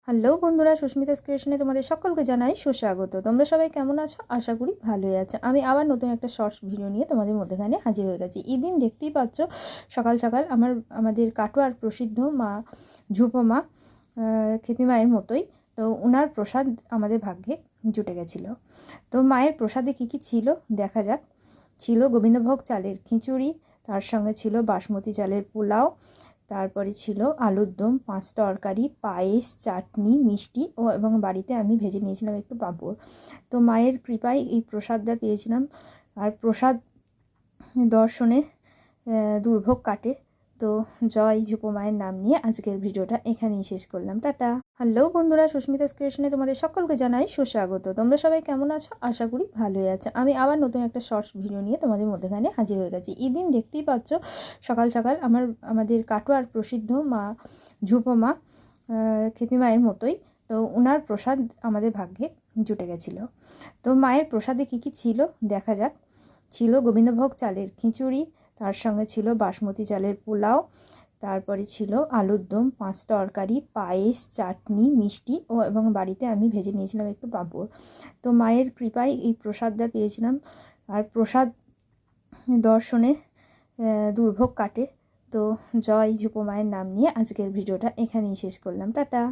Hello বন্ধুরা, সুস্মিতাস ক্রিয়েশনে তোমাদের সকলকে জানাই সুস্বাগত। তোমরা সবাই কেমন আছো? আশা করি ভালোই আছো। আমি আবার নতুন একটা শর্টস ভিডিও নিয়ে তোমাদের মধ্যখানে হাজির হয়ে গেছি। এই দিন দেখতেই পাচ্ছ, সকাল সকাল আমাদের কাটোয়ার প্রসিদ্ধ মা ঝুপো মা, খেপি মায়ের মতোই, তো ওনার প্রসাদ আমাদের ভাগ্যে জুটে গেছিলো। তো মায়ের প্রসাদে কী কী ছিল দেখা যাক। ছিল গোবিন্দভোগ চালের খিচুড়ি, তার সঙ্গে ছিল বাসমতি চালের পোলাও, তারপরে ছিল আলুর দম, 5 তরকারি, পায়েস, চাটনি, মিষ্টি এবং বাড়িতে আমি ভেজে নিয়েছিলাম একটু পাঁপড়। তো মায়ের কৃপায় এই প্রসাদটা পেয়েছিলাম। আর প্রসাদ দর্শনে দুর্ভোগ কাটে। তো জয় ঝুপো মায়ের নাম নিয়ে আজকের ভিডিওটা এখানেই শেষ করলাম। টাটা। হ্যালো বন্ধুরা, সুস্মিতাস ক্রিয়েশনে তোমাদের সকলকে জানাই সুস্বাগত। তোমরা সবাই কেমন আছো? আশা করি ভালোই আছো। আমি আবার নতুন একটা শর্টস ভিডিও নিয়ে তোমাদের মধ্যখানে হাজির হয়ে গেছি। এই দিন দেখতেই পাচ্ছ, সকাল সকাল আমাদের কাটোয়ার প্রসিদ্ধ মা ঝুপো মা, খেপি মায়ের মতোই, তো ওনার প্রসাদ আমাদের ভাগ্যে জুটে গেছিলো। তো মায়ের প্রসাদে কী কী ছিল দেখা যাক। ছিল গোবিন্দভোগ চালের খিচুড়ি, তার সঙ্গে ছিল বাসমতি চালের পোলাও, তারপরে ছিল আলুর দম, 5 তরকারি, পায়েস, চাটনি, মিষ্টি এবং বাড়িতে আমি ভেজে নিয়েছিলাম একটু পাঁপড়। তো মায়ের কৃপায় এই প্রসাদটা পেয়েছিলাম। আর প্রসাদ দর্শনে দুর্ভোগ কাটে। তো জয় ঝুপো মায়ের নাম নিয়ে আজকের ভিডিওটা এখানেই শেষ করলাম। টাটা।